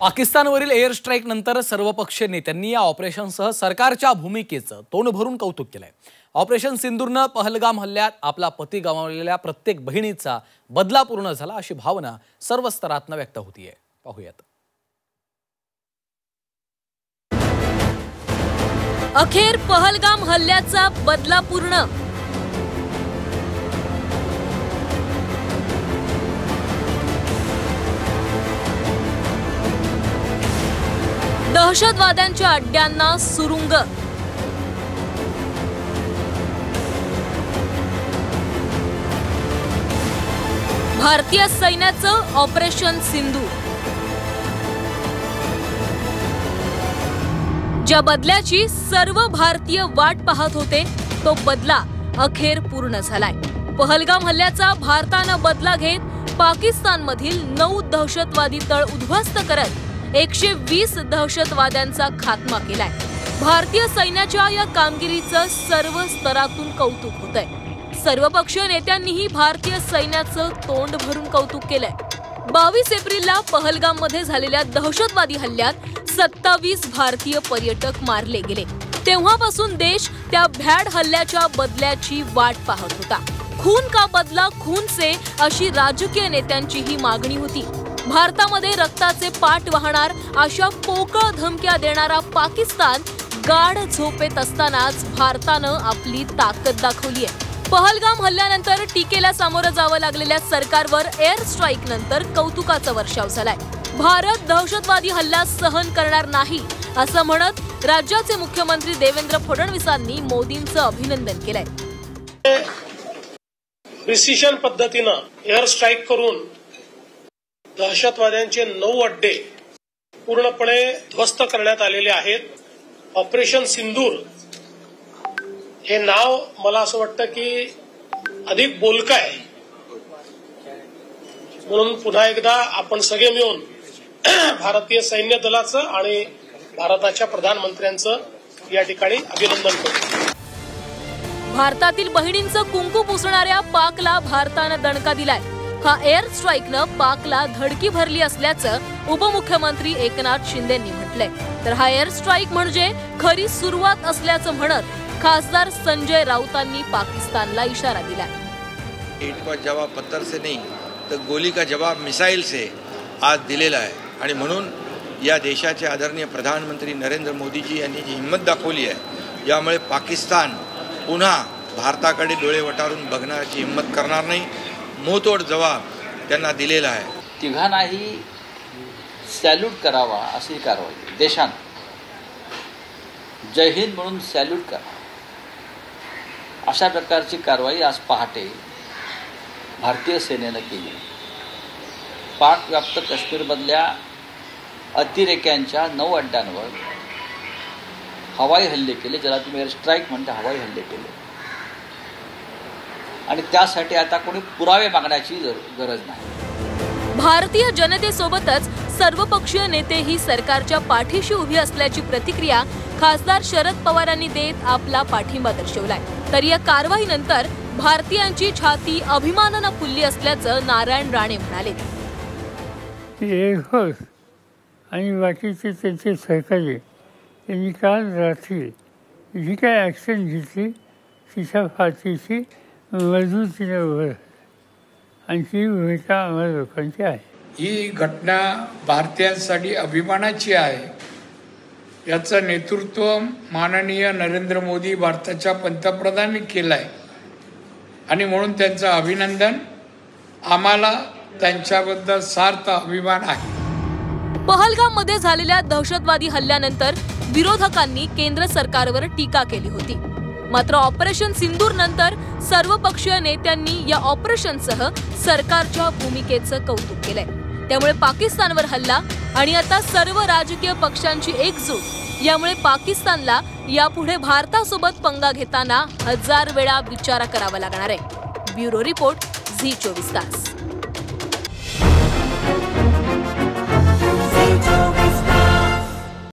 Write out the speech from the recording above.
पाकिस्तानवरील air strike नंतर सर्वपक्षीय नेत्यांनी या ऑपरेशनसह सरकारच्या भूमिकेचं तोंड भरून कौतुक केलंय। ऑपरेशन सिंदूरनं पहलगाम हल्ल्यात आपला पती गमावलेल्या प्रत्येक बहिणीचा बदला पूर्ण झाला अशी भावना सर्व स्तरातून व्यक्त होतीये। पाहूयात। अखेर पहलगाम हल्ल्याचा बदला पूर्ण। दहशतवाद्यांच्या अड्ड्यांना सुरुंग। भारतीय सैन्याचं ऑपरेशन सिंदूर, ज्या बदल्याची सर्व भारतीय वाट पाहत होते तो बदला अखेर पूर्ण झालाय। पहलगाम हल्ल्याचा भारतानं बदला घेत पाकिस्तानमधील 9 दहशतवादी तळ उद्ध्वस्त करत 120 दहशतवाद्यांचा खात्मा केलाय। भारतीय सैन्याच्या या कामगिरीचं सर्व स्तरातून कौतुक होतंय। सर्वपक्षीय नेत्यांनीही भारतीय सैन्याचं तोंड भरून कौतुक केलंय। 22 एप्रिलला पहलगाममध्ये झालेल्या दहशतवादी हल्ल्यात 27 भारतीय पर्यटक मारले गेले। तेव्हापासून देश त्या भ्याड हल्ल्याच्या बदल्याची वाट पाहत होता। खून का बदला खून से अशी राजकीय नेत्यांची ही मागणी होती। भारतामध्ये रक्ताचे पाट वाहणार अशा पोकळ धमक्या देणारा पाकिस्तान गाढ झोपेत असतानाच भारतानं आपली ताकद दाखवली आहे। पहलगाम हल्ल्यानंतर टीकेला सामोरं जावं लागलेल्या सरकारवर एअर स्ट्राईक नंतर कौतुकाचा वर्षाव झालाय। भारत दहशतवादी हल्ला सहन करणार नाही असं म्हणत राज्याचे मुख्यमंत्री देवेंद्र फडणवीसांनी मोदींचं अभिनंदन केलंय। प्रिसिजन पद्धतीनं एअर स्ट्राईक करून दहशतवाद्यांचे 9 अड्डे पूर्णपणे ध्वस्त करण्यात आलेले आहेत। ऑपरेशन सिंदूर हे नाव मला असं वाटतं की अधिक बोलकं आहे, म्हणून पुन्हा एकदा आपण सगळे मिळून भारतीय सैन्य दलाचं आणि भारताच्या प्रधानमंत्र्यांचं या ठिकाणी अभिनंदन करतो। भारतातील बहिणींचं कुंकू पुसणाऱ्या पाकला भारतानं दणका दिलाय। हा एअर स्ट्राईकनं पाकला धडकी भरली असल्याचं उपमुख्यमंत्री एकनाथ शिंदेंनी म्हटलंय। तर हा एअर स्ट्राईक म्हणजे खरी सुरुवात असल्याचं म्हणत खासदार संजय राऊतांनी पाकिस्तानला इशारा दिला। ईंट का जवाब पत्थर से नहीं तर गोली का जवाब मिसाइल से आज दिलेला आहे आणि म्हणून या देशाचे आदरणीय प्रधानमंत्री नरेंद्र मोदीजी यांनी जी हिंमत दाखवली आहे, यामुळे पाकिस्तान पुन्हा भारताकडे डोळे वटारून बघण्याची हिंमत करणार नाही। मोहतोड जवाब त्यांना दिलेला आहे। तिघांनाही सॅल्यूट करावा अशी कारवाई देशानं जय हिंद म्हणून सॅल्यूट करा अशा प्रकारची कारवाई आज पहाटे भारतीय सेनेनं केली। पाक व्याप्त काश्मीरमधल्या अतिरेक्यांच्या 9 अड्ड्यांवर हवाई हल्ले केले, ज्याला तुम्ही एअर स्ट्राईक म्हणता, हवाई हल्ले केले आणि त्यासाठी आता कोणी पुरावे मागण्याची गरज नाही। भारतीय जनतेसोबतच सर्वपक्षीय नेतेही सरकारच्या पाठीशी उभी असल्याची प्रतिक्रिया खासदार शरद पवारांनी देत आपला पाठिंबा दर्शवलाय। तर या कारवाईनंतर भारतीयांची छाती अभिमानानं फुलली असल्याचं नारायण राणे म्हणाले। आणि बाकीचे त्यांचे सहकारी यांनी काल रात्री जी काय ॲक्शन घेतली तिच्या फारतीची मजबूतीने उभं आणि ती भूमिका आम्हाला लोकांची आहे। ही घटना भारतीयांसाठी अभिमानाची आहे। याचं नेतृत्व माननीय नरेंद्र मोदी भारताच्या पंतप्रधानांनी केलं आहे आणि म्हणून त्यांचं अभिनंदन। आम्हाला त्यांच्याबद्दल सार्थ अभिमान आहे। पहलगाममध्ये झालेल्या दहशतवादी हल्ल्यानंतर विरोधकांनी केंद्र सरकारवर टीका केली होती। मात्र ऑपरेशन सिंदूर नंतर सर्वपक्षीय नेत्यांनी या ऑपरेशनसह सरकारच्या भूमिकेचं कौतुक केलंय। त्यामुळे पाकिस्तानवर हल्ला आणि आता सर्व राजकीय पक्षांची एकजूट यामुळे पाकिस्तानला यापुढे भारतासोबत पंगा घेताना 1000 वेळा विचार करावा लागणार आहे। ब्युरो रिपोर्ट झी 24 तास।